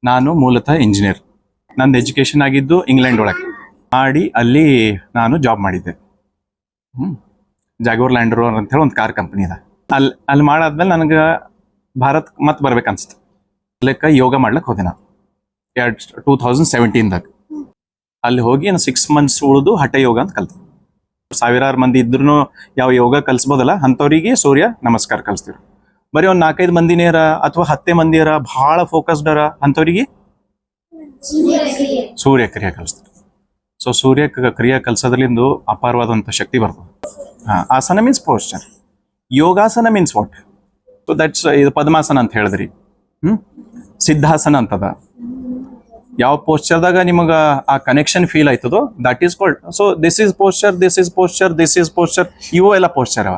ನಾನು ಮೂಲತಃ ಇಂಜಿನಿಯರ್. ನಂದು ಎಜುಕೇಷನ್ ಆಗಿದ್ದು ಇಂಗ್ಲೆಂಡ್ ಒಳಗೆ ಮಾಡಿ ಅಲ್ಲಿ ನಾನು ಜಾಬ್ ಮಾಡಿದ್ದೆ. ಜಾಗೋರ್ ಲ್ಯಾಂಡ್ ರೋವರ್ ಅಂತ ಹೇಳಿ ಒಂದು ಕಾರ್ ಕಂಪ್ನಿ ಇದೆ. ಅಲ್ಲಿ ಮಾಡಾದ್ಮೇಲೆ ನನಗೆ ಭಾರತ್ ಮತ್ತೆ ಬರ್ಬೇಕನ್ಸ್ತು. ಲೆಕ್ಕ ಯೋಗ ಮಾಡ್ಲಿಕ್ಕೆ ಹೋದೆ ನಾನು 2017ದಾಗ. ಅಲ್ಲಿ ಹೋಗಿ ನಾನು 6 months ಉಳಿದು ಹಠ ಯೋಗ ಅಂತ ಕಲ್ತೆ. ಸಾವಿರಾರು ಮಂದಿ ಇದ್ರೂ ಯಾವ ಯೋಗ ಕಲಿಸ್ಬೋದಲ್ಲ ಅಂಥವ್ರಿಗೆ ಸೂರ್ಯ ನಮಸ್ಕಾರ ಕಲಿಸ್ತೀವಿ. ಬರೀ ಒಂದು 4-5 ಮಂದಿನೇರ ಅಥವಾ 10 ಮಂದಿಯರ ಭಾಳ ಫೋಕಸ್ಡರ ಅಂಥವ್ರಿಗೆ ಸೂರ್ಯ ಕ್ರಿಯೆ ಕಲಿಸ್ತೀವಿ. ಸೊ ಸೂರ್ಯ ಕ್ರಿಯೆ ಕಲಿಸೋದ್ರಿಂದ ಅಪಾರವಾದಂಥ ಶಕ್ತಿ ಬರ್ತದೆ. ಆಸನ means posture. Yogasana means what? So that's ಇದು ಪದ್ಮಾಸನ ಅಂತ ಹೇಳಿದ್ರಿ. ಸಿದ್ಧಾಸನ ಅಂತದ. ಯಾವ ಪೋಸ್ಚರ್ದಾಗ ನಿಮಗೆ ಆ ಕನೆಕ್ಷನ್ ಫೀಲ್ ಆಯ್ತದೋ that is called. So this is posture, this is posture, this is posture, ಇವು ಎಲ್ಲ ಪೋಸ್ಚರ್ ಅವ.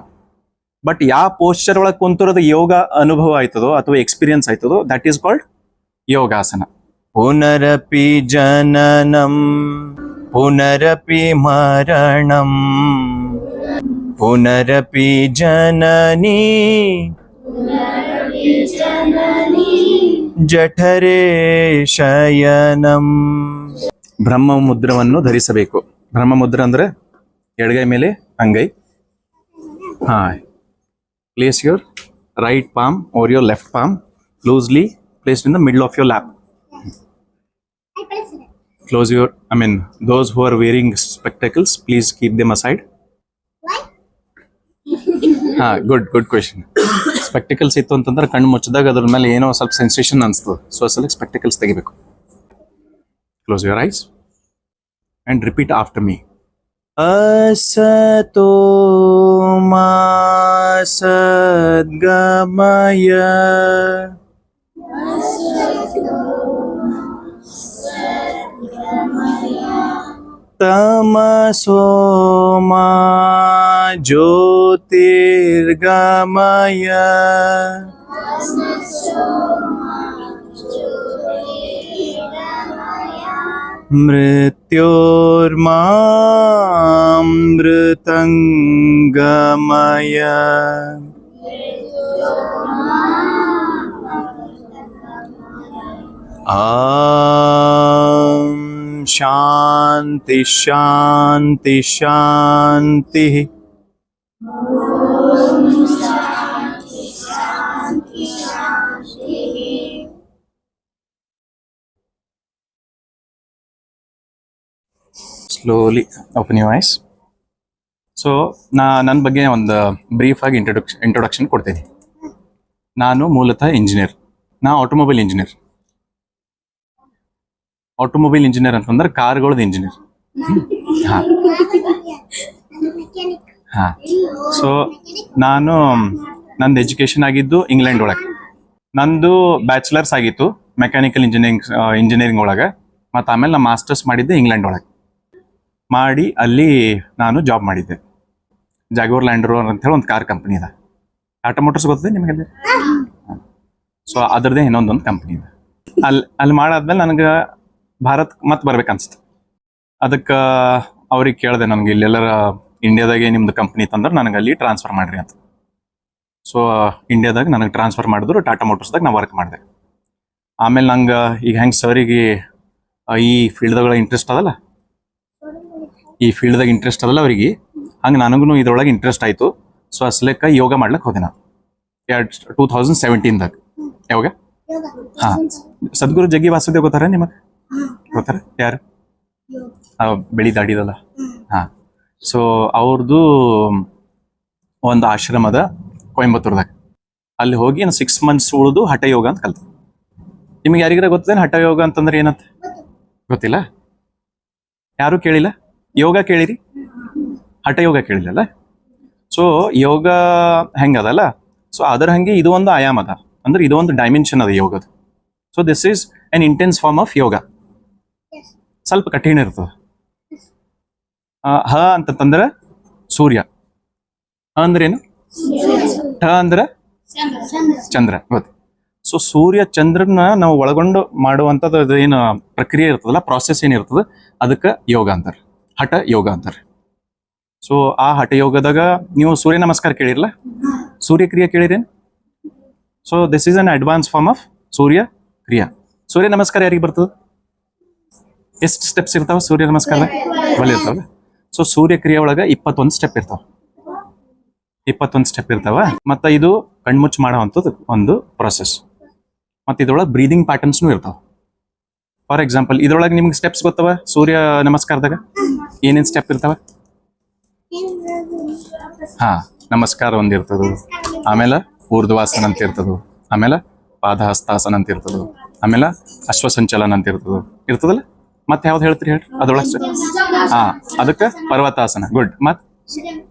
ಬಟ್ ಯಾವ ಪೋಸ್ಚರ್ ಒಳಗೆ ಕುಂತಿರೋದು ಯೋಗ ಅನುಭವ ಆಯ್ತದೋ ಅಥವಾ ಎಕ್ಸ್ಪೀರಿಯನ್ಸ್ ಆಯ್ತದೋ ದಟ್ ಈಸ್ ಕಾಲ್ಡ್ ಯೋಗಾಸನ. ಪುನರಪಿ ಜನನಂ ಪುನರಪಿ ಮರಣಂ ಪುನರಪಿ ಜನನಿ ಜಠರೇ ಶಯನಂ. ಬ್ರಹ್ಮ ಮುದ್ರವನ್ನು ಧರಿಸಬೇಕು. ಬ್ರಹ್ಮ ಮುದ್ರ ಅಂದ್ರೆ ಎಡಗೈ ಮೇಲೆ ಅಂಗೈ. Place your right palm over your left palm, loosely placed in the middle of your lap. Close your, those who are wearing spectacles, please keep them aside. Good question. Spectacles ಇತ್ತು ಅಂತಂದ್ರೆ ಕಣ್ಣು ಮುಚ್ಚಿದಾಗ ಅದ್ರ ಮೇಲೆ ಏನೋ ಸ್ವಲ್ಪ ಸೆನ್ಸೇಷನ್ ಅನಿಸ್ತದೆ. So ಅಸಲ ಸ್ಪೆಕ್ಟಕಲ್ಸ್ ತೆಗಿಬೇಕು. Close your eyes and repeat after me. Asato ma sadgamaya tamaso ma jyotirgamaya ಮೃತ್ಯೋರ್ಮಾಮೃತಂಗಮಯ. ಆಂ ಶಾಂತಿ ಶಾಂತಿ ಶಾಂತಿ. Slowly open your eyes. So ನನ್ನ ಬಗ್ಗೆ ಒಂದು ಬ್ರೀಫ್ ಆಗಿ ಇಂಟ್ರೊಡಕ್ಷನ್ ಕೊಡ್ತೀನಿ. ನಾನು ಮೂಲತಃ ಇಂಜಿನಿಯರ್. ನಾ ಆಟೋಮೊಬೈಲ್ ಇಂಜಿನಿಯರ್. ಆಟೋಮೊಬೈಲ್ ಇಂಜಿನಿಯರ್ ಅಂತಂದ್ರೆ ಕಾರ್ಗಳದ್ದು ಇಂಜಿನಿಯರ್. ಸೊ ನಾನು ನಂದು ಎಜುಕೇಷನ್ ಆಗಿದ್ದು ಇಂಗ್ಲೆಂಡ್ ಒಳಗೆ. ನಂದು ಬ್ಯಾಚುಲರ್ಸ್ ಆಗಿತ್ತು ಮೆಕ್ಯಾನಿಕಲ್ ಇಂಜಿನಿಯರಿಂಗ್ ಒಳಗೆ. ಮತ್ತು ಆಮೇಲೆ ನಾನು ಮಾಸ್ಟರ್ಸ್ ಮಾಡಿದ್ದೆ ಇಂಗ್ಲೆಂಡ್ ಒಳಗೆ ಮಾಡಿ ಅಲ್ಲಿ ನಾನು ಜಾಬ್ ಮಾಡಿದ್ದೆ. ಜಾಗೋರ್ ಲ್ಯಾಂಡ್ ರೋವರ್ ಅಂತ ಹೇಳಿ ಒಂದು ಕಾರ್ ಕಂಪ್ನಿ ಇದೆ. ಟಾಟಾ ಮೋಟರ್ಸ್ ಗೊತ್ತಿದೆ ನಿಮಗೆ? ಸೊ ಅದರದ್ದೇ ಇನ್ನೊಂದೊಂದು ಕಂಪ್ನಿ ಇದೆ. ಅಲ್ಲಿ ಮಾಡಾದ್ಮೇಲೆ ನನಗೆ ಭಾರತ್ ಮತ್ತೆ ಬರ್ಬೇಕನ್ಸ್ತು. ಅದಕ್ಕೆ ಅವ್ರಿಗೆ ಕೇಳಿದೆ, ನನಗೆ ಇಲ್ಲೆಲ್ಲರ ಇಂಡಿಯಾದಾಗೆ ನಿಮ್ದು ಕಂಪ್ನಿ ತಂದ್ರೆ ನನಗೆ ಅಲ್ಲಿ ಟ್ರಾನ್ಸ್ಫರ್ ಮಾಡಿರಿ ಅಂತ. ಸೊ ಇಂಡಿಯಾದಾಗ ನನಗೆ ಟ್ರಾನ್ಸ್ಫರ್ ಮಾಡಿದ್ರು. ಟಾಟಾ ಮೋಟರ್ಸ್ದಾಗ ನಾನು ವರ್ಕ್ ಮಾಡಿದೆ. ಆಮೇಲೆ ನಂಗೆ ಈಗ ಹೆಂಗೆ ಸರಿಗೆ ಈ ಫೀಲ್ಡ್ದಾಗ ಇಂಟ್ರೆಸ್ಟ್ ಅದಲ್ಲ, ಅವರಿಗೆ ಹಂಗೆ ನನಗೂ ಇದ್ರೊಳಗೆ ಇಂಟ್ರೆಸ್ಟ್ ಆಯಿತು. ಸೊ ಅಸ್ಲೆಕ್ಕ ಯೋಗ ಮಾಡ್ಲಿಕ್ಕೆ ಹೋದೆ ನಾನು 2017ದಾಗ. ಯಾವಾಗ? ಸದ್ಗುರು ಜಗ್ಗಿ ವಾಸುದೇವ್ ಗೊತ್ತಾರ ನಿಮಗೆ? ಗೊತ್ತಾರ? ಯಾರು? ಬೆಳಿ ದಾಡಿದಲ್ಲ. ಸೊ ಅವ್ರದ್ದು ಒಂದು ಆಶ್ರಮದ ಕೊಯಂಬತ್ತೂರ್ದಾಗ. ಅಲ್ಲಿ ಹೋಗಿ ನಾನು 6 months ಉಳಿದು ಹಠ ಯೋಗ ಅಂತ ಕಲ್ತೆ. ನಿಮಗೆ ಯಾರಿಗಾರ ಗೊತ್ತೇನು ಹಠ ಯೋಗ ಅಂತಂದ್ರೆ ಏನಂತ? ಗೊತ್ತಿಲ್ಲ? ಯಾರು ಕೇಳಿಲ್ಲ? ಯೋಗ ಕೇಳಿರಿ, ಹಠ ಯೋಗ ಕೇಳಿಲ್ಲಲ್ಲ. ಸೊ ಯೋಗ ಹೆಂಗದಲ್ಲ, ಸೊ ಅದರ ಹಂಗೆ ಇದು ಒಂದು ಆಯಾಮ ಅದ, ಅಂದ್ರೆ ಇದು ಒಂದು ಡೈಮೆನ್ಷನ್ ಅದ ಯೋಗದ. So this is an intense form of yoga. ಸ್ವಲ್ಪ ಕಠಿಣ ಇರ್ತದೆ. ಹ ಅಂತಂದ್ರೆ ಸೂರ್ಯ. ಅಂದ್ರೇನು? ಠ ಅಂದ್ರೆ ಚಂದ್ರ. ಗೊತ್ತು. ಸೊ ಸೂರ್ಯ ಚಂದ್ರನ ನಾವು ಒಳಗೊಂಡು ಮಾಡುವಂಥದ್ದು ಏನು ಪ್ರಕ್ರಿಯೆ ಇರ್ತದಲ್ಲ, ಪ್ರಾಸೆಸ್ ಏನಿರ್ತದೆ, ಅದಕ್ಕೆ ಯೋಗ ಅಂತಾರೆ, ಹಠ ಯೋಗ ಅಂತಾರೆ. ಸೊ ಆ ಹಠ ಯೋಗದಾಗ ನೀವು ಸೂರ್ಯ ನಮಸ್ಕಾರ ಕೇಳಿರಲ್ಲ, ಸೂರ್ಯ ಕ್ರಿಯೆ ಕೇಳಿರೇನು? So this is an advance form of Surya Kriya. Surya ನಮಸ್ಕಾರ ಯಾರಿಗೆ ಬರ್ತದೆ? ಎಷ್ಟು ಸ್ಟೆಪ್ಸ್ ಇರ್ತಾವ ಸೂರ್ಯ ನಮಸ್ಕಾರದಾಗ? ಬಲ್ ಇರ್ತಾವ. ಸೊ ಸೂರ್ಯ ಕ್ರಿಯೆ ಒಳಗ 21 ಸ್ಟೆಪ್ ಇರ್ತಾವ. 21 ಸ್ಟೆಪ್ ಇರ್ತಾವ. ಮತ್ತ ಇದು ಕಣ್ಮುಚ್ಚಿ ಮಾಡೋವಂಥದ್ದು ಒಂದು ಪ್ರೊಸೆಸ್. ಮತ್ತು ಇದ್ರೊಳಗೆ ಬ್ರೀದಿಂಗ್ ಪ್ಯಾಟರ್ನ್ಸ್ನು ಇರ್ತಾವ. ಫಾರ್ ಎಕ್ಸಾಂಪಲ್ ಇದ್ರೊಳಗೆ ನಿಮ್ಗೆ ಸ್ಟೆಪ್ಸ್ ಗೊತ್ತವ ಸೂರ್ಯ ನಮಸ್ಕಾರದಾಗ ಏನೇನು ಸ್ಟೆಪ್ ಇರ್ತಾವ? ಹಾ, ನಮಸ್ಕಾರ ಒಂದು ಇರ್ತದ, ಆಮೇಲೆ ಊರ್ಧ್ವಾಸನ ಅಂತ ಇರ್ತದ, ಆಮೇಲೆ ಪಾದಹಸ್ತಾಸನ ಅಂತ ಇರ್ತದ, ಆಮೇಲೆ ಅಶ್ವಸಂಚಲನ ಅಂತ ಇರ್ತದಲ್ಲ. ಮತ್ತೆ ಯಾವ್ದು ಹೇಳ್ತೀರಿ ಹೇಳ್ರಿ ಅದ್ರೊಳಗೆ? ಹಾ, ಅದಕ್ಕೆ ಪರ್ವತಾಸನ. ಗುಡ್. ಮತ್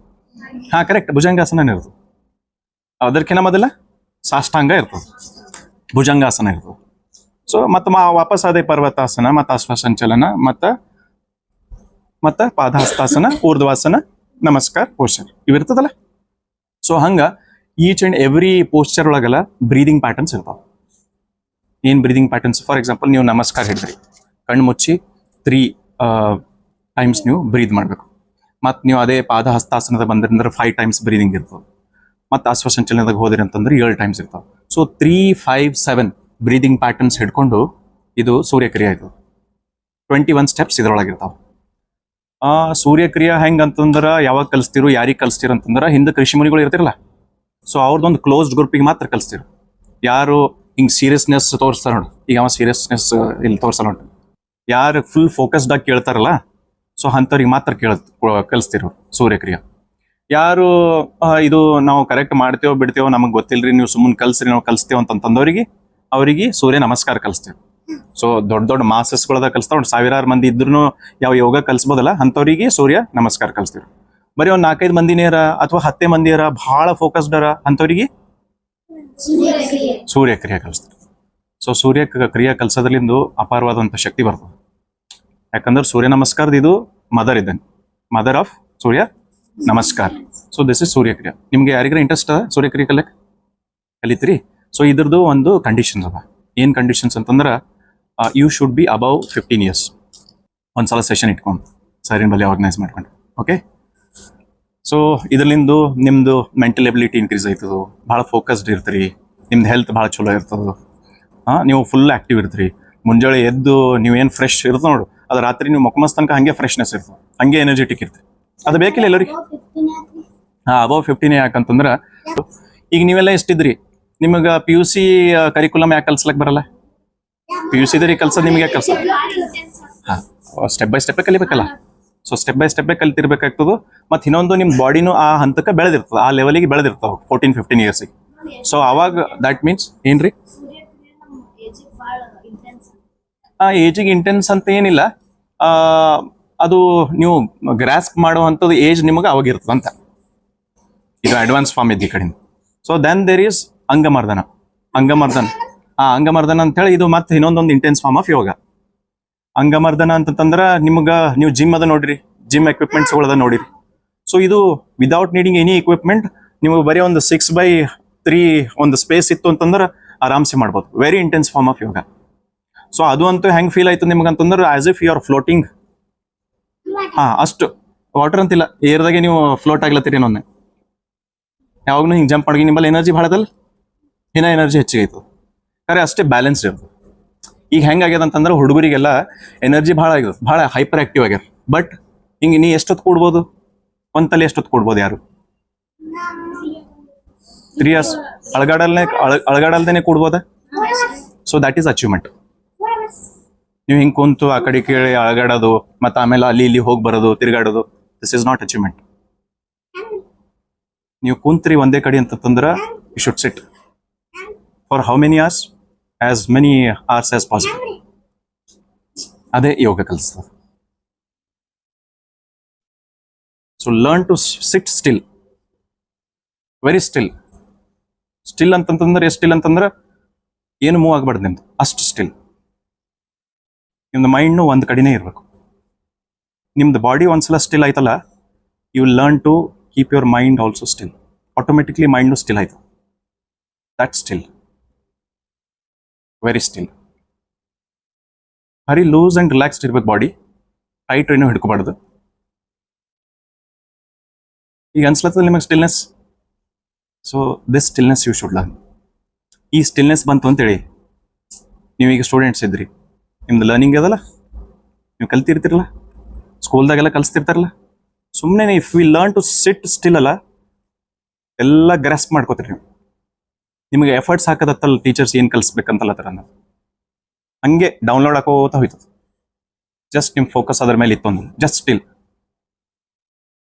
ಹಾ, ಕರೆಕ್ಟ್, ಭುಜಂಗಾಸನ ಇರ್ತದೆ. ಅದಕ್ಕಿಂತ ಮೊದಲ ಸಾಷ್ಟಾಂಗ ಇರ್ತದೆ, ಭುಜಂಗಾಸನ ಇರ್ತದೆ. ಸೊ ಮತ್ತೆ ವಾಪಸ್ ಅದೇ ಪರ್ವತಾಸನ, ಮತ್ತು ಅಶ್ವಸಂಚಲನ, ಮತ್ತು ಪಾದಹಸ್ತಾಸನ, ಊರ್ಧ್ವಾಸನ, ನಮಸ್ಕಾರ, ಪೋಸ್ಚರ್ ಇವಿರ್ತದಲ್ಲ. ಸೊ ಹಂಗ ಈಚ್ ಅಂಡ್ ಎವ್ರಿ ಪೋಸ್ಚರ್ ಒಳಗೆಲ್ಲ ಬ್ರೀದಿಂಗ್ ಪ್ಯಾಟರ್ನ್ಸ್ ಇರ್ತಾವ. ಏನು ಬ್ರೀದಿಂಗ್ ಪ್ಯಾಟರ್ನ್ಸ್? ಫಾರ್ ಎಕ್ಸಾಂಪಲ್ ನೀವು ನಮಸ್ಕಾರ ಹಿಡಿದ್ರಿ, ಕಣ್ಣು ಮುಚ್ಚಿ 3 ಟೈಮ್ಸ್ ನೀವು ಬ್ರೀದ್ ಮಾಡಬೇಕು. ಮತ್ತು ನೀವು ಅದೇ ಪಾದ ಹಸ್ತಾಸನದ ಬಂದ್ರಂದ್ರೆ 5 ಟೈಮ್ಸ್ ಬ್ರೀದಿಂಗ್ ಇರ್ತದೆ. ಮತ್ತು ಅಶ್ವಸಂಚಲನದಾಗ ಹೋದ್ರಿ ಅಂತಂದ್ರೆ 7 ಟೈಮ್ಸ್ ಇರ್ತಾವೆ. ಸೊ 3, 5, 7 ಬ್ರೀದಿಂಗ್ ಪ್ಯಾಟರ್ನ್ಸ್ ಹಿಡ್ಕೊಂಡು ಇದು ಸೂರ್ಯಕ್ರಿಯೆ ಆಯ್ತು. 21 ಸ್ಟೆಪ್ಸ್ ಇದ್ರೊಳಗಿರ್ತಾವೆ. ಸೂರ್ಯಕ್ರಿಯೆ ಹೆಂಗೆ ಅಂತಂದ್ರೆ ಯಾವಾಗ ಕಲಿಸ್ತಿರು, ಯಾರಿಗೆ ಕಲಿಸ್ತೀರ ಅಂತಂದ್ರೆ ಹಿಂದೆ ಕೃಷಿ ಮುನಿಗಳು ಇರ್ತಿರಲ್ಲ, ಸೊ ಅವ್ರದ್ದೊಂದು ಕ್ಲೋಸ್ಡ್ ಗ್ರೂಪಿಗೆ ಮಾತ್ರ ಕಲಿಸ್ತಿರು. ಯಾರು ಹಿಂಗೆ ಸೀರಿಯಸ್ನೆಸ್ ತೋರಿಸ್ತಾರ ನೋಡಿ, ಈಗ ಅವ ಸೀರಿಯಸ್ನೆಸ್ ಇಲ್ಲಿ ತೋರಿಸಲ್ಲ ನೋಡಿ. ಯಾರು ಫುಲ್ ಫೋಕಸ್ಡಾಗಿ ಕೇಳ್ತಾರಲ್ಲ, ಸೊ ಅಂಥವ್ರಿಗೆ ಮಾತ್ರ ಕಲಿಸ್ತಿರು ಸೂರ್ಯಕ್ರಿಯೆ. ಯಾರು ಇದು ನಾವು ಕರೆಕ್ಟ್ ಮಾಡ್ತೇವೋ ಬಿಡ್ತೇವೋ ನಮಗೆ ಗೊತ್ತಿಲ್ಲರಿ, ನೀವು ಸುಮ್ಮನೆ ಕಲಿಸ್ರಿ, ನಾವು ಕಲಿಸ್ತೇವೆ ಅಂತಂದವ್ರಿಗೆ ಅವರಿಗೆ ಸೂರ್ಯ ನಮಸ್ಕಾರ ಕಲಿಸ್ತೇವೆ. ಸೊ ದೊಡ್ಡ ದೊಡ್ಡ ಮಾಸಸ್ಗಳದ ಕಲಿಸ್ತಾವ, ಸಾವಿರಾರು ಮಂದಿ ಇದ್ರೂ ಯಾವ ಯೋಗ ಕಲಿಸ್ಬೋದಲ್ಲ, ಅಂಥವ್ರಿಗೆ ಸೂರ್ಯ ನಮಸ್ಕಾರ ಕಲಿಸ್ತೀವಿ. ಬರೀ ಒಂದು 4-5 ಮಂದಿನೇರ ಅಥವಾ 10 ಮಂದಿಯರ ಭಾಳ ಫೋಕಸ್ಡರ ಅಂಥವ್ರಿಗೆ ಸೂರ್ಯಕ್ರಿಯೆ ಕಲಿಸ್ತಾರೆ. ಸೊ ಸೂರ್ಯ ಕ್ರಿಯೆ ಕಲಿಸೋದ್ರಿಂದ ಅಪಾರವಾದಂಥ ಶಕ್ತಿ ಬರ್ತದೆ. ಯಾಕಂದ್ರೆ ಸೂರ್ಯ ನಮಸ್ಕಾರದ ಇದು ಮದರ್ ಇದ್ದಾನೆ, mother of Surya Namaskar. So this is ಸೂರ್ಯಕ್ರಿಯೆ. ನಿಮ್ಗೆ ಯಾರಿಗಾರ ಇಂಟ್ರೆಸ್ಟ್ ಅದ ಸೂರ್ಯಕ್ರಿಯೆ ಕಲಿತೀರಿ? ಸೊ ಇದ್ರದ್ದು ಒಂದು ಕಂಡೀಷನ್ಸ್ ಅದ. ಏನು ಕಂಡೀಷನ್ಸ್ ಅಂತಂದ್ರೆ you should be above 15 years. ಒಂದ್ಸಲ ಸೆಷನ್ ಇಟ್ಕೊಂಡು ಸರಿನ ಬಳಿ ಆರ್ಗನೈಸ್ ಮಾಡ್ಕೊಂಡು, ಓಕೆ. ಸೊ ಇದರಿಂದ ನಿಮ್ಮದು ಮೆಂಟಲ್ ಎಬಿಲಿಟಿ ಇನ್ಕ್ರೀಸ್ ಆಯ್ತದೆ, ಭಾಳ ಫೋಕಸ್ಡ್ ಇರ್ತೀರಿ, ನಿಮ್ದು ಹೆಲ್ತ್ ಭಾಳ ಚಲೋ ಇರ್ತದೆ. ನೀವು ಫುಲ್ ಆ್ಯಕ್ಟಿವ್ ಇರ್ತೀರಿ. ಮುಂಜಾನೆ ಎದ್ದು ನೀವೇನು ಫ್ರೆಶ್ ಇರ್ತದೆ ನೋಡು, ಅದು ರಾತ್ರಿ ನೀವು ಮಕ್ಕಮಸ್ ತನಕ ಹಾಗೆ ಫ್ರೆಶ್ನೆಸ್ ಇರ್ತದೆ, ಹಾಗೆ ಎನರ್ಜೆಟಿಕ್ ಇರ್ತೀರಿ. ಅದು ಬೇಕಿಲ್ಲ ಎಲ್ಲರಿಗೆ? ಅಬೌವ್ 15 ಯಾಕಂತಂದ್ರೆ ಈಗ ನೀವೆಲ್ಲ ಎಷ್ಟಿದ್ರಿ, ನಿಮಗೆ PUC ಕರಿಕ್ಯುಲಮ್ ಯಾಕೆ ಕಲ್ಸ್ಲಕ್ಕೆ ಬರಲ್ಲ? PUC ಕಲ್ಸೋದು ನಿಮ್ಗೆ ಯಾಕೆ ಕಲ್ಸೋದು? ಹಾಂ, ಸ್ಟೆಪ್ ಬೈ ಸ್ಟೆಪ್ಪೇ ಕಲಿಬೇಕಲ್ಲ. ಸೊ ಸ್ಟೆಪ್ ಬೈ ಸ್ಟೆಪ್ಪೇ ಕಲಿತಿರ್ಬೇಕಾಗ್ತದೆ. ಮತ್ತು ಇನ್ನೊಂದು ನಿಮ್ಮ ಬಾಡಿನೂ ಆ ಹಂತಕ್ಕೆ ಬೆಳೆದಿರ್ತದೆ, ಆ ಲೆವೆಲಿಗೆ ಬೆಳೆದಿರ್ತಾವೆ 14-15 yearsಗೆ. ಸೊ ಅವಾಗ ದ್ಯಾಟ್ ಮೀನ್ಸ್ ಏನ್ರಿ, ಏಜಿಗೆ ಇಂಟೆನ್ಸ್ ಅಂತ ಏನಿಲ್ಲ, ಅದು ನೀವು ಗ್ರಾಸ್ಪ್ ಮಾಡುವಂಥದ್ದು ಏಜ್ ನಿಮಗೆ ಅವಾಗ ಇರ್ತದೆ ಅಂತ. ಇದು ಅಡ್ವಾನ್ಸ್ ಫಾರ್ಮ್ ಇದ್ದ ಈ ಕಡೆಯಿಂದ. So then there is Angamardana. Angamardana ಅಂತೇಳಿ ಇದು ಮತ್ತೆ ಇನ್ನೊಂದೊಂದು intense form of yoga. Angamardana ಅಂತಂದ್ರೆ ನಿಮ್ಗೆ ನೀವು ಜಿಮ್ ಅದ ನೋಡಿರಿ, ಜಿಮ್ ಎಕ್ವಿಪ್ಮೆಂಟ್ಸ್ಗಳದ ನೋಡಿರಿ. ಸೊ ಇದು ವಿದೌಟ್ ನೀಡಿಂಗ್ ಎನಿ ಎಕ್ವಿಪ್ಮೆಂಟ್ ನಿಮಗೆ ಬರೀ ಒಂದು 6x3 ಒಂದು ಸ್ಪೇಸ್ ಇತ್ತು ಅಂತಂದ್ರೆ ಆರಾಮ್ಸೆ ಮಾಡ್ಬೋದು. Very intense form of yoga. So ಅದು ಅಂತೂ ಹೆಂಗೆ ಫೀಲ್ ಆಯ್ತು ನಿಮ್ಗೆ ಅಂತಂದ್ರೆ as if you are floating. ಅಷ್ಟು ವಾಟರ್ ಅಂತಿಲ್ಲ, ಏರ್ದಾಗೆ ನೀವು ಫ್ಲೋಟ್ ಆಗ್ಲತ್ತೀರಿ. ಇನ್ನೊಂದು ಯಾವಾಗೂ ಹಿಂಗೆ ಜಂಪ್ ಮಾಡಿ ನಿಮ್ಮಲ್ಲಿ ಎನರ್ಜಿ ಭಾಳದಲ್ಲ, ಇನ್ನೂ ಎನರ್ಜಿ ಹೆಚ್ಚಿಗೆ ಆಯ್ತು. ಖರೆ ಅಷ್ಟೇ ಬ್ಯಾಲೆನ್ಸ್ ಇರ್ತದೆ. ಈಗ ಹೆಂಗಾಗ್ಯದ ಅಂತಂದ್ರೆ ಹುಡುಗರಿಗೆಲ್ಲ ಎನರ್ಜಿ ಭಾಳ ಆಗ್ಯದ, ಭಾಳ ಹೈಪರ್ ಆಕ್ಟಿವ್ ಆಗ್ಯಾರ. ಬಟ್ ಹಿಂಗೆ ನೀ ಎಷ್ಟೊತ್ತು ಕೂಡ್ಬೋದು, ಒಂದು ತಲೆ ಎಷ್ಟೊತ್ತು ಕೂಡ್ಬೋದು ಯಾರು? 3 years ಅಳಗಾಡಲ್ದೇನೆ ಕೂಡ್ಬೋದ? So that is achievement. ನೀವು ಹಿಂಗೆ ಕುಂತು ಆ ಕಡೆ ಕೇಳಿ ಅಳಗಾಡೋದು, ಮತ್ತು ಆಮೇಲೆ ಅಲ್ಲಿ ಇಲ್ಲಿ ಹೋಗಿ ಬರೋದು, ತಿರುಗಾಡೋದು, ದಿಸ್ ಈಸ್ ನಾಟ್ ಅಚೀವ್ಮೆಂಟ್. ನೀವು ಕುಂತ್ರಿ ಒಂದೇ ಕಡೆ ಅಂತಂದ್ರೆ you should sit for how many hours? As many hours as possible. ಅದೇ ಯೋಗ ಕಲಿಸ್ತದೆ. So learn to sit still, very still. Still ಅಂತಂತಂದ್ರೆ ಎಷ್ಟು ಸ್ಟಿಲ್ ಅಂತಂದ್ರೆ ಏನು ಮೂವ್ ಆಗಬಾರ್ದು ನಿಮ್ದು, ಅಷ್ಟು ಸ್ಟಿಲ್. ನಿಮ್ದು ಮೈಂಡ್ನು ಒಂದು ಕಡೆನೇ ಇರಬೇಕು. ನಿಮ್ದು ಬಾಡಿ ಒಂದ್ಸಲ ಸ್ಟಿಲ್ ಆಯ್ತಲ್ಲ, you will learn to keep your mind also still. Automatically mind still ಆಯ್ತು. That still, very still. ಬರೀ ಲೂಸ್ ಆ್ಯಂಡ್ ರಿಲ್ಯಾಕ್ಸ್ಡ್ ಇರ್ಬೇಕು ಬಾಡಿ, ಟೈಟ್ ಏನೂ ಹಿಡ್ಕೋಬಾರ್ದು. ಈಗ ಅನ್ಸ್ಲತ್ತದ ನಿಮಗೆ stillness. So this stillness you should learn. ಈ ಸ್ಟಿಲ್ನೆಸ್ ಬಂತು ಅಂತೇಳಿ ನೀವೀಗ ಸ್ಟೂಡೆಂಟ್ಸ್ ಇದ್ರಿ, ನಿಮ್ದು ಲರ್ನಿಂಗ್ ಅದಲ್ಲ, ನೀವು ಕಲ್ತಿರ್ತಿರಲ್ಲ, ಸ್ಕೂಲ್ದಾಗೆಲ್ಲ ಕಲಿಸ್ತಿರ್ತಾರಲ್ಲ, ಸುಮ್ಮನೆ if we learn to sit still ಅಲ್ಲ, ಎಲ್ಲ ಗ್ರಾಸ್ಪ್ ಮಾಡ್ಕೋತೀರಿ ನೀವು. ನಿಮಗೆ ಎಫರ್ಟ್ಸ್ ಹಾಕದತ್ತಲ್ಲ ಟೀಚರ್ಸ್ ಏನು ಕಲಿಸ್ಬೇಕಂತಲ್ಲ ಥರ ನಾವು ಹಂಗೆ ಡೌನ್ಲೋಡ್ ಹಾಕೋತಾ ಹೋಯ್ತು. ಜಸ್ಟ್ ನಿಮ್ಮ ಫೋಕಸ್ ಅದ್ರ ಮೇಲೆ ಇತ್ತು ಅಂದ್ರೆ ಜಸ್ಟ್ ಸ್ಟಿಲ್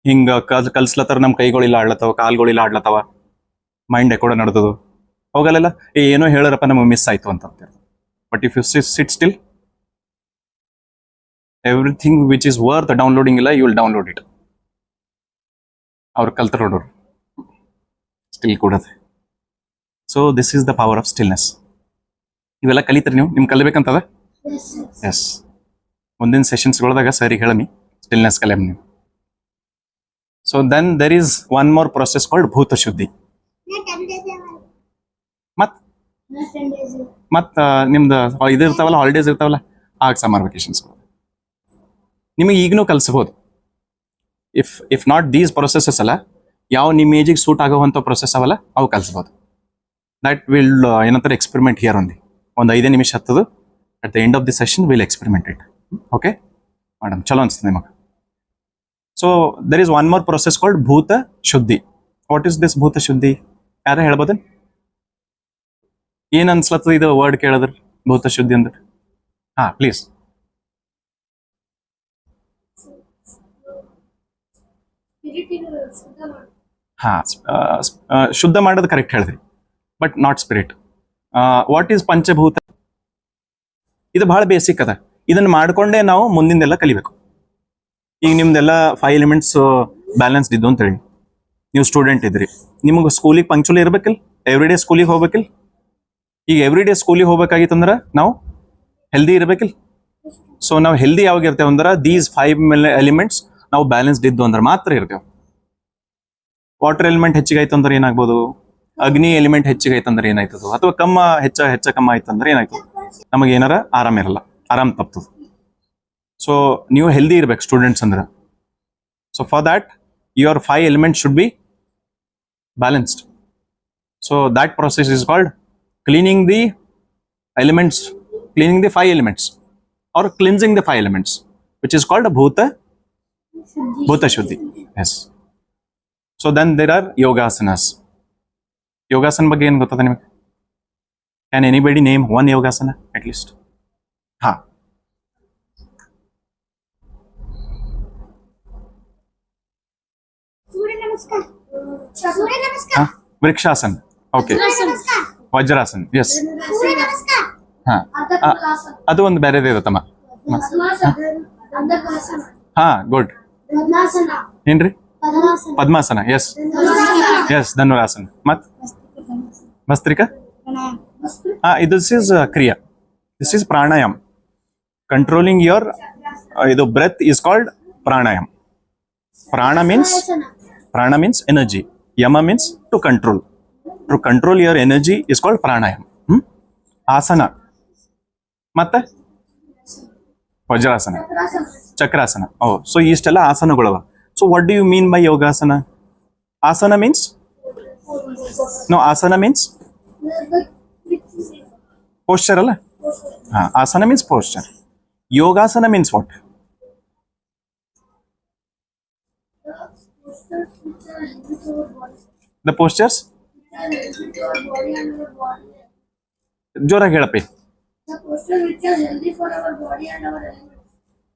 ಹಿಂಗೆ ಕಲ್ಸ್ಲತ್ತಾರ, ನಮ್ಮ ಕೈಗಳಿಲ್ಲ ಆಡ್ಲತ್ತವ, ಕಾಲ್ಗಳಿಲ್ಲ ಆಡ್ಲತ್ತವ, ಮೈಂಡ್ ಎಕೋಡ ನಡೆದದು, ಅವಾಗಲ್ಲೆಲ್ಲ ಏನೋ ಹೇಳರಪ್ಪ ನಮಗೆ ಮಿಸ್ ಆಯ್ತು ಅಂತ ಅಂತಾರೆ. But if you sit still, everything which is worth downloading ಇಲ್ಲ, ಯು ವಿಲ್ ಡೌನ್ಲೋಡ್ ಇಟ್. ಅವ್ರು ಕಲ್ತರ ನೋಡೋರು ಸ್ಟಿಲ್ ಕೂಡದೆ. So this is the power of stillness. ಇವೆಲ್ಲ ಕಲಿತೀರಿ ನೀವು, ನಿಮ್ಗೆ ಕಲಿಬೇಕಂತದ. ಎಸ್, ಮುಂದಿನ ಸೆಷನ್ಸ್ಗಳದಾಗ ಸರಿ ಹೇಳಮಿ ಸ್ಟಿಲ್ನೆಸ್ ಕಲಿಯಮ್ ನೀವು. So then there is one more process called Bhuta Shuddhi. ಮತ್ ನಿಮ್ದು ಇದು ಇರ್ತಾವಲ್ಲ, ಹಾಲಿಡೇಸ್ ಇರ್ತಾವಲ್ಲ, ಆಗ ಸಮ್ಮರ್ ವೆಕೇಶನ್ಸ್ ನಿಮಗೆ ಈಗನೂ ಕಲಿಸ್ಬೋದು. ಇಫ್ ನಾಟ್ ದೀಸ್ ಪ್ರೊಸೆಸಸ್ ಅಲ್ಲ, ಯಾವ ನಿಮ್ಮ ಏಜಿಗೆ ಸೂಟ್ ಆಗೋವಂಥ ಪ್ರೊಸೆಸ್ ಅವಲ್ಲ ಅವು ಕಲಿಸ್ಬೋದು. ದಟ್ ವಿಲ್ ಏನಂತಾರೆ ಎಕ್ಸ್ಪೆರಿಮೆಂಟ್ ಹಿಯರ್ ಓನ್ಲಿ. ಒಂದು 5 ನಿಮಿಷ ಹತ್ತದು, at the end of the session will experiment it. Okay madam, ಚಲೋ ಅನ್ಸ್ತದೆ ನಿಮಗೆ. So there is one more process called Bhuta Shuddhi. What is this ಭೂತ ಶುದ್ಧಿ? ಯಾರ ಹೇಳ್ಬೋದ? ಏನ್ ಅನ್ಸ್ಲತ್ತದ ಇದು ವರ್ಡ್ ಕೇಳಿದ್ರ, ಭೂತ ಶುದ್ಧಿ ಅಂದ್ರೆ? ಹಾ ಪ್ಲೀಸ್. ಹಾ, ಶುದ್ಧ ಮಾಡೋದು ಕರೆಕ್ಟ್ ಹೇಳಿದ್ರಿ, but not spirit. What is Panchabhuta? ಇದು ಬಹಳ ಬೇಸಿಕ್ ಅದ. ಇದನ್ನ ಮಾಡ್ಕೊಂಡೇ ನಾವು ಮುಂದಿಂದೆಲ್ಲ ಕಲಿಬೇಕು. ಈಗ ನಿಮ್ದೆಲ್ಲ 5 ಎಲಿಮೆಂಟ್ಸ್ ಬ್ಯಾಲೆನ್ಸ್ಡ್ ಇದ್ದು ಅಂತೇಳಿ ನೀವು ಸ್ಟೂಡೆಂಟ್ ಇದ್ರಿ, ನಿಮಗೆ ಸ್ಕೂಲಿಗೆ ಪಂಕ್ಚುಲಿ ಇರ್ಬೇಕಿಲ್ಲ, ಎವ್ರಿ ಡೇ ಸ್ಕೂಲಿಗೆ ಹೋಗ್ಬೇಕಿಲ್ಲ. ಈಗ ಎವ್ರಿ ಡೇ ಸ್ಕೂಲಿಗೆ ಹೋಗ್ಬೇಕಾಗಿತ್ತಂದ್ರೆ ನಾವು ಹೆಲ್ದಿ ಇರ್ಬೇಕಿಲ್ಲ. ಸೊ ನಾವು ಹೆಲ್ದಿ ಯಾವಾಗ ಇರ್ತೇವೆ ಅಂದ್ರೆ ದೀಸ್ 5 ಎಲಿಮೆಂಟ್ಸ್ ನಾವು ಬ್ಯಾಲೆನ್ಸ್ಡ್ ಇದ್ದು ಅಂದ್ರೆ ಮಾತ್ರ ಇರ್ತೇವೆ. ವಾಟರ್ ಎಲಿಮೆಂಟ್ ಹೆಚ್ಚಿಗೆ ಆಯ್ತು ಅಂದ್ರೆ ಏನಾಗ್ಬೋದು, ಅಗ್ನಿ ಎಲಿಮೆಂಟ್ ಹೆಚ್ಚಿಗೆ ಆಯ್ತಂದ್ರೆ ಏನಾಯ್ತದ, ಅಥವಾ ಹೆಚ್ಚ ಕಮ್ಮ ಆಯ್ತಂದ್ರೆ ಏನಾಯ್ತದ, ನಮಗೆ ಏನಾರ ಆರಾಮ ಇರಲ್ಲ, ಆರಾಮ್ ತಪ್ತದ. ಸೊ ನೀವು ಹೆಲ್ದಿ ಇರ್ಬೇಕು ಸ್ಟೂಡೆಂಟ್ಸ್ ಅಂದ್ರೆ. So for that your 5 elements should be balanced. So that process is called cleaning the elements, cleaning the 5 elements or cleansing the 5 elements, which is called bhuta shuddhi. Yes. So then there are yogasanas. Yogasana ಬಗ್ಗೆ ಏನು ಗೊತ್ತದ ನಿಮಗೆ? Can anybody name one yogasana at least? ಹಾ, Surya Namaskar. Vrikshasana. Okay, Vajrasana. Yes. ಹಾ, ಅದು ಒಂದು ಬೇರೆದೇ ಇರುತ್ತಮ್ಮ. ಹಾ, ಗುಡ್. ಏನ್ರಿ? ಪದ್ಮಾಸನ. Yes yes, Dhanurasana. ಮತ್ ಭಸ್ತ್ರಿಕಾ. ಹಾ, this is kriya, this is pranayam. Controlling your ಇದು breath is called pranayam. Prana means energy. Yama means to control. To control your energy is called pranayam. Asana. ಮತ್ತೆ ವಜ್ರಾಸನ, ಚಕ್ರಾಸನ. ಸೊ ಇಷ್ಟೆಲ್ಲ ಆಸನಗಳವ. So what do you mean by yogasana? Asana means asana means posture ಅಲ್ಲ. ಹಾ, asana means posture. Yogasana means what? The postures. ಜೋರಾಗಿ ಹೇಳಪ್ಪಿ.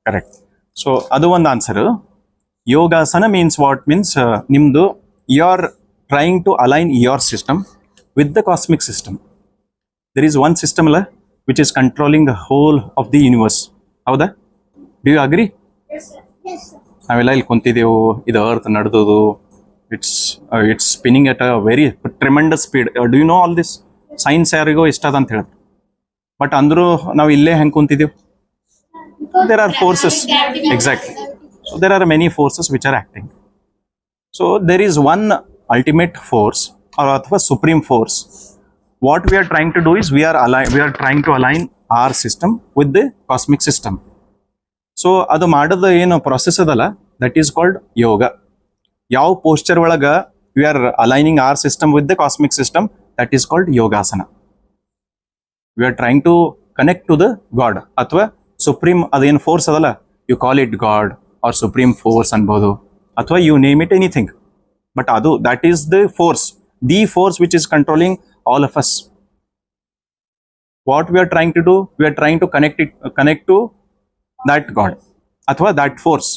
Correct. So ಅದು ಒಂದು answer. Yogasana means what? Means ನಿಮ್ದು you are trying to align your system with the cosmic system. There is one system ಅಲ್ಲ which is controlling the whole of the universe. ಹೌದಾ? Do you agree? ನಾವೆಲ್ಲ ಇಲ್ಲಿ ಕುಂತಿದ್ದೆವು, ಇದು earth ನಡೆದದು, it's spinning at a very tremendous speed. Do you know all this? Science ಯಾರಿಗೋ ಇಷ್ಟ ಅದ ಅಂತ ಹೇಳಿದ್ರು, ಬಟ್ ಅಂದರೂ ನಾವು ಇಲ್ಲೇ ಹೆಂಗೆ ಕುಂತಿದ್ದೀವಿ? There are forces. Exactly. So there are many forces which are acting. So there is one ultimate force ಅಥವಾ supreme force. What we are trying to do is we are trying to align our system with the cosmic system. So ಅದು ಮಾಡೋದು ಏನು process ಅದಲ್ಲ, that is called ಯೋಗ. ಯಾವ posture ಒಳಗೆ we are aligning our system with the cosmic system, that is called yogasana. We are trying to connect to the god ಅಥವಾ supreme ಅದೇನು force ಅದಲ್ಲ, you call it god or supreme force ಅನ್ಬೋದು, ಅಥವಾ you name it anything. But ಅದು that is the force, the force which is controlling all of us. What we are trying to do, we are trying to connect to that god ಅಥವಾ that force.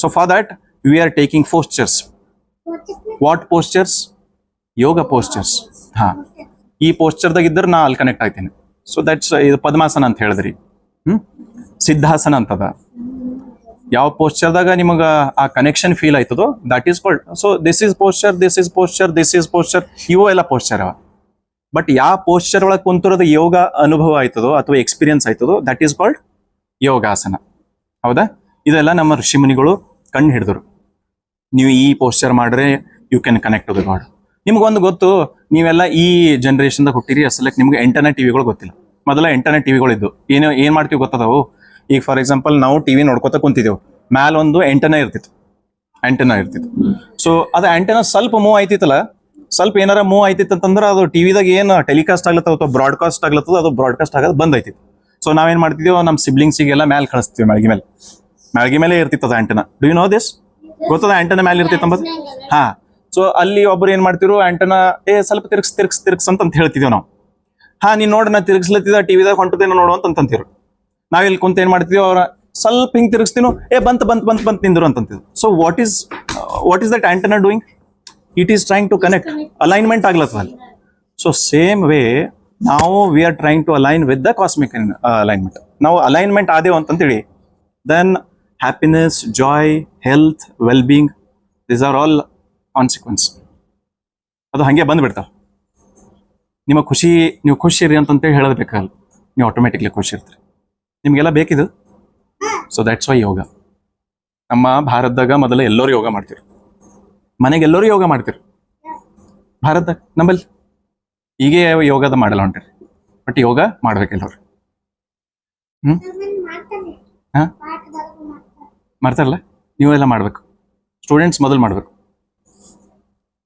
So for that we are taking postures. What postures? Yoga postures. ಹಾ, ಈ ಪೋಸ್ಚರ್ದಾಗ ಇದ್ರೆ ನಾ ಅಲ್ಲಿ connect ಆಗ್ತೀನಿ. So that's ಇದು ಪದ್ಮಾಸನ ಅಂತ ಹೇಳಿದ್ರಿ. ಸಿದ್ಧಾಸನ ಅಂತದ. ಯಾವ ಪೋಸ್ಚರ್ದಾಗ ನಿಮಗೆ ಆ ಕನೆಕ್ಷನ್ ಫೀಲ್ ಆಯ್ತದೋ that is called. So this is posture, this is posture, this is posture, ಇವು ಎಲ್ಲ ಪೋಸ್ಚರ್ ಅವ. ಬಟ್ ಯಾವ ಪೋಸ್ಚರ್ ಒಳಗೆ ಕುಂತಿರೋದು ಯೋಗ ಅನುಭವ ಆಯ್ತದೋ ಅಥವಾ ಎಕ್ಸ್ಪೀರಿಯನ್ಸ್ ಆಯ್ತದೋ ದಟ್ ಈಸ್ ಕಾಲ್ಡ್ ಯೋಗಾಸನ. ಹೌದಾ? ಇದೆಲ್ಲ ನಮ್ಮ ಋಷಿಮುನಿಗಳು ಕಂಡು ಹಿಡಿದ್ರು. ನೀವು ಈ ಪೋಸ್ಚರ್ ಮಾಡ್ರೆ you can connect to the god. ನಿಮ್ಗೊಂದು ಗೊತ್ತು, ನೀವೆಲ್ಲ ಈ ಜನರೇಷನ್ದಾಗ ಹುಟ್ಟಿರಿ, ಅಸಲಕ್ಕೆ ನಿಮ್ಗೆ ಇಂಟರ್ನೆಟ್ ಟಿವಿಗಳು ಗೊತ್ತಿಲ್ಲ. ಮೊದಲ ಇಂಟರ್ನೆಟ್ ಟಿವಿಗಳು ಇದ್ದು ಏನ್ ಮಾಡ್ತೀವಿ ಗೊತ್ತದವು. ಈಗ ಫಾರ್ ಎಕ್ಸಾಂಪಲ್ ನಾವು ಟಿವಿ ನೋಡ್ಕೊತ ಕುಂತಿದ್ದೆವು, ಮ್ಯಾಲ ಒಂದು ಆಂಟೆನಾ ಇರ್ತಿತ್ತು. ಸೊ ಅದು ಆಂಟೆನಾ ಸ್ವಲ್ಪ ಮೂವ್ ಆಯ್ತಿತ್ತಲ್ಲ, ಸ್ವಲ್ಪ ಏನಾರ ಮೂವ್ ಆಯ್ತಿತ್ತು ಅಂತಂದ್ರೆ ಅದು ಟಿವಿದಾಗ ಏನು ಟೆಲಿಕಾಸ್ಟ್ ಆಗ್ಲತ್ತದ ಅಥವಾ ಬ್ರಾಡ್ಕಾಸ್ಟ್ ಆಗ್ಲತ್ತದ, ಅದು ಬ್ರಾಡ್ಕಾಸ್ಟ್ ಆಗೋದು ಬಂದ್ ಆಯ್ತಿತ್ತು. ಸೊ ನಾವೇನ್ ಮಾಡ್ತಿದ್ವಿ, ನಮ್ಮ ಸಿಬ್ಲಿಂಗ್ಸಿಗೆಲ್ಲ ಮ್ಯಾಲೆ ಕಳಿಸ್ತೀವಿ, ಮ್ಯಾಳ್ಗಿ ಮೇಲೆ ಇರ್ತಿತ್ತದ antenna. Do you know this? ಗೊತ್ತದ ಆಂಟೆನಾ ಮ್ಯಾಲೆ ಇರ್ತಿತ್ತು ಅಂಬದು? ಹಾ. ಸೊ ಅಲ್ಲಿ ಒಬ್ರು ಏನ್ ಮಾಡ್ತಿರು, ಆಂಟೆನಾ ಸ್ವಲ್ಪ ತಿರ್ಗ್ಸ್ ಅಂತ ಹೇಳ್ತಿದ್ದೇವೆ ನಾವು. ಹಾ, ನೀನ್ ನೋಡ್ರಿ ನಾ ತಿರ್ಗಿಸ್ಲತ್ತಿದ ಟಿವಿದಾಗ ಹೊಂಟದೇನೋ ನೋಡು ಅಂತಂತೀರು. ನಾವಿಲ್ಲಿ ಕುಂತ ಏನ್ ಮಾಡ್ತೀವಿ, ಅವ್ರ ಸ್ವಲ್ಪ ಹಿಂಗ್ ತಿರ್ಗಿಸ್ತೀನೋ, ಬಂತ್ ನಿಂದ್ರು ಅಂತಂತಿದ್ರು. So what is that antenna doing? It is trying to connect, alignment ಆಗ್ಲತ್ತದ ಅಲ್ಲಿ. ಸೊ ಸೇಮ್ ವೇ ನಾವು we are trying to align with the cosmic alignment. ನಾವು ಅಲೈನ್ಮೆಂಟ್ ಆದೇವು ಅಂತಂತೇಳಿ then happiness, joy, health, well being, these are all consequence. ಅದು ಹಾಗೆ ಬಂದ್ಬಿಡ್ತಾವೆ. ನಿಮ್ಮ ನೀವು ಖುಷಿ ಇರಿ ಅಂತಂತೇಳಿ ಹೇಳೋದು ಬೇಕಲ್ಲ, ನೀವು ಆಟೋಮೆಟಿಕ್ಲಿ ಖುಷಿ ಇರ್ತೀರಿ. ನಿಮಗೆಲ್ಲ ಬೇಕಿದು. ಸೊ ದ್ಯಾಟ್ಸ್ ವೈ ಯೋಗ. ನಮ್ಮ ಭಾರತದಾಗ ಮೊದಲು ಎಲ್ಲರೂ ಯೋಗ ಮಾಡ್ತೀರಿ, ಮನೆಗೆ ಎಲ್ಲರೂ ಯೋಗ ಮಾಡ್ತೀರಿ ಭಾರತದಾಗ. ನಮ್ಮಲ್ಲಿ ಹೀಗೆ ಯೋಗದ ಮಾಡಲ್ಲ ಹೊಂಟಿರಿ, ಬಟ್ ಯೋಗ ಮಾಡ್ಬೇಕೆಲ್ಲವ್ರು. ಹಾ, ಮಾಡ್ತಾರಲ್ಲ, ನೀವೆಲ್ಲ ಮಾಡ್ಬೇಕು. ಸ್ಟೂಡೆಂಟ್ಸ್ ಮೊದಲು ಮಾಡ್ಬೇಕು.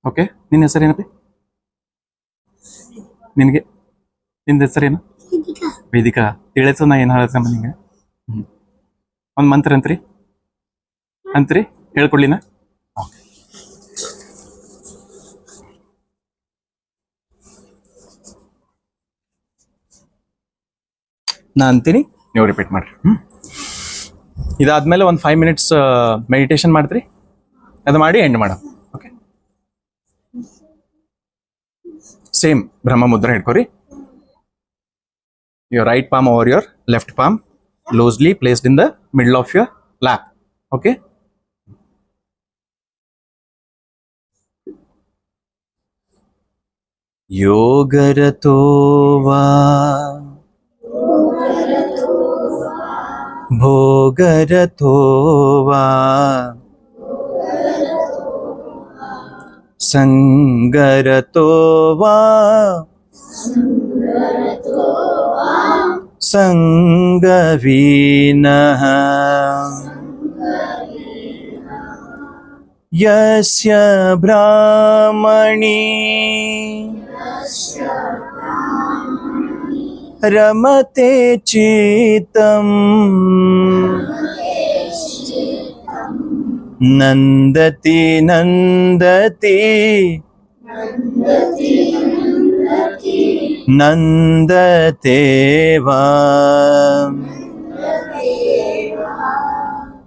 ಓಕೆ, ನಿನ್ನ ಹೆಸರೇನಪ್ಪಿ? ನಿಂದ ಹೆಸರೇನು? ವೇದಿಕಾ. ತಿಳಿತ ನಾ ಏನು ಹೇಳತ್ತಮ್ಮ ನಿಂಗೆ? ಒಂದು ಮಂತ್ರ ಅಂತ್ರಿ ಹೇಳ್ಕೊಡ್ಲಿನ? ನಾ ಅಂತೀನಿ, ನೀವು ರಿಪೀಟ್ ಮಾಡ್ರಿ. ಇದಾದ್ಮೇಲೆ ಒಂದು 5 minutes ಮೆಡಿಟೇಷನ್ ಮಾಡ್ತೀರಿ. ಅದು ಮಾಡಿ ಎಂಡ್ ಮಾಡ. ಓಕೆ, ಸೇಮ್ ಬ್ರಹ್ಮ ಮುದ್ರೆ ಹಿಡ್ಕೊರಿ. your right palm over your left palm, loosely placed in the middle of your lap. Okay, yogarato va bhogarato va sangarato va ಸಂಗವೀನಃ ಯಸ್ಯ ಬ್ರಾಹ್ಮಣಿ ರಮತೆ ಚಿತ್ತಂ ನಂದತಿ ನಂದತೇವಾ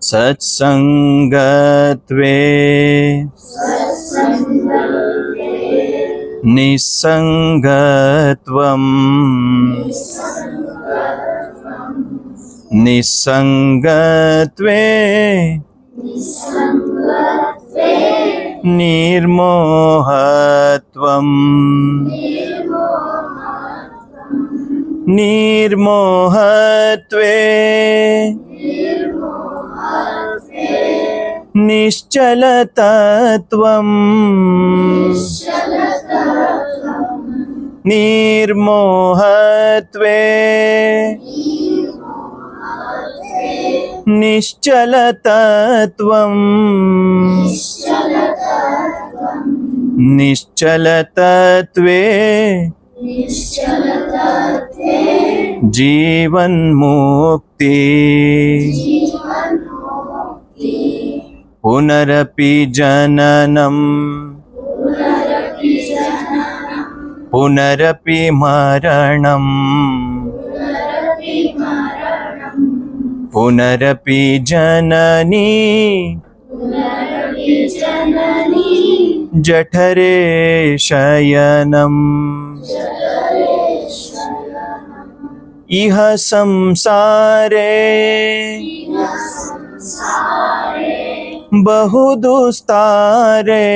ಸತ್ಸಂಗತ್ವೇ ನಿಸ್ಸಂಗತ್ವಂ ನಿಸ್ಸಂಗತ್ವೇ ನಿರ್ಮೋಹತ್ವಂ ನಿರ್ಮೋಹತ್ವೇ ನಿಶ್ಚಲತತ್ವಂ ನಿರ್ಮೋಹತ್ವೇ ನಿಶ್ಚಲತತ್ವಂ ನಿಶ್ಚಲತತ್ವೇ जीवन मुक्ति पुनरपि जननम पुनरपि मरणम पुनरपि जननी जठरे शयनम इह संसारे बहु दुस्तारे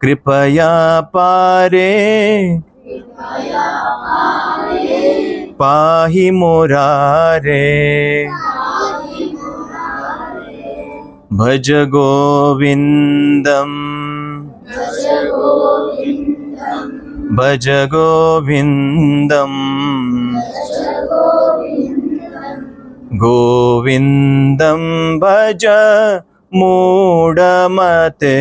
कृपया पारे पाहि मुरारे भज गोविंदम भज गोविंदम गोविंदम भज मूढ़मते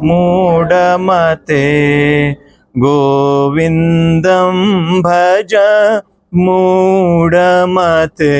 मूढ़मते गोविंदम भज मूढ़मते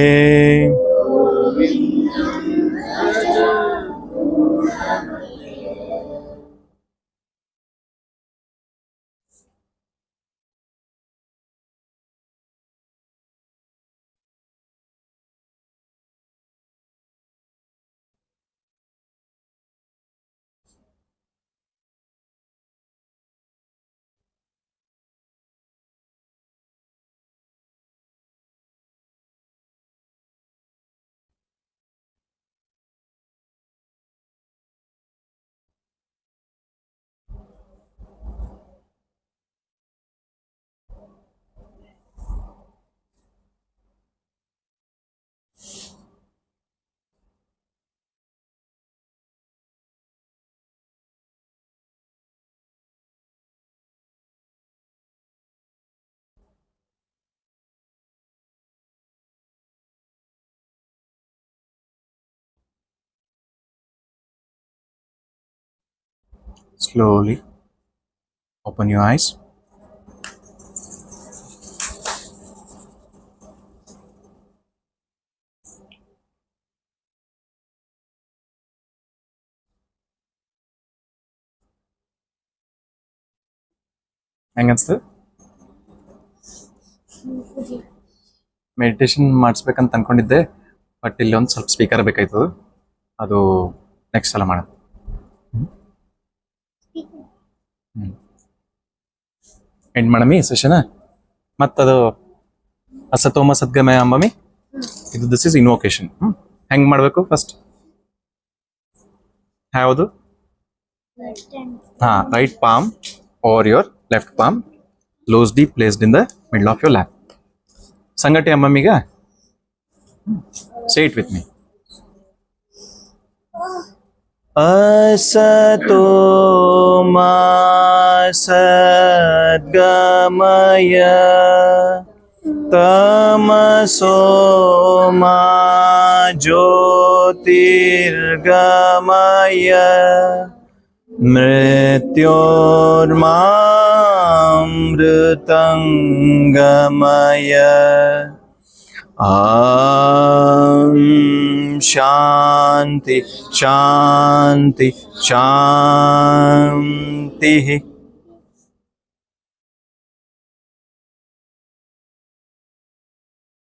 Slowly open your eyes. ಹೆಂಗನ್ಸ್ತು? ಮೆಡಿಟೇಷನ್ ಮಾಡಿಸ್ಬೇಕಂತ ಅನ್ಕೊಂಡಿದ್ದೆ, ಬಟ್ ಇಲ್ಲಿ ಒಂದು ಸ್ವಲ್ಪ ಸ್ಪೀಕರ್ ಬೇಕಾಯ್ತದ, ಅದು ನೆಕ್ಸ್ಟ್ ಸಲ ಮಾಡೋಣ. ಎಂಡ್ ಮಾಡಮಿ ಸೆಷನ್. ಮತ್ತದು ಅಸತೋಮ ಸದ್ಗಮಯ ಅಂಬಮಿ, ಇದು ದಿಸ್ ಇಸ್ ಇನ್ವೋಕೇಶನ್. ಹೆಂಗ್ ಮಾಡಬೇಕು ಫಸ್ಟ್? ಯಾವುದು? Right palm over your left palm, loosely placed in the middle of your lap. ಸಂಗಟಿ ಅಮ್ಮಮ್ಮೀಗ say it with me. असतो मा सद्गमय तमसो मा ज्योतिर्गमय मृत्योर्मामृतंगमय शांति शांति शांति.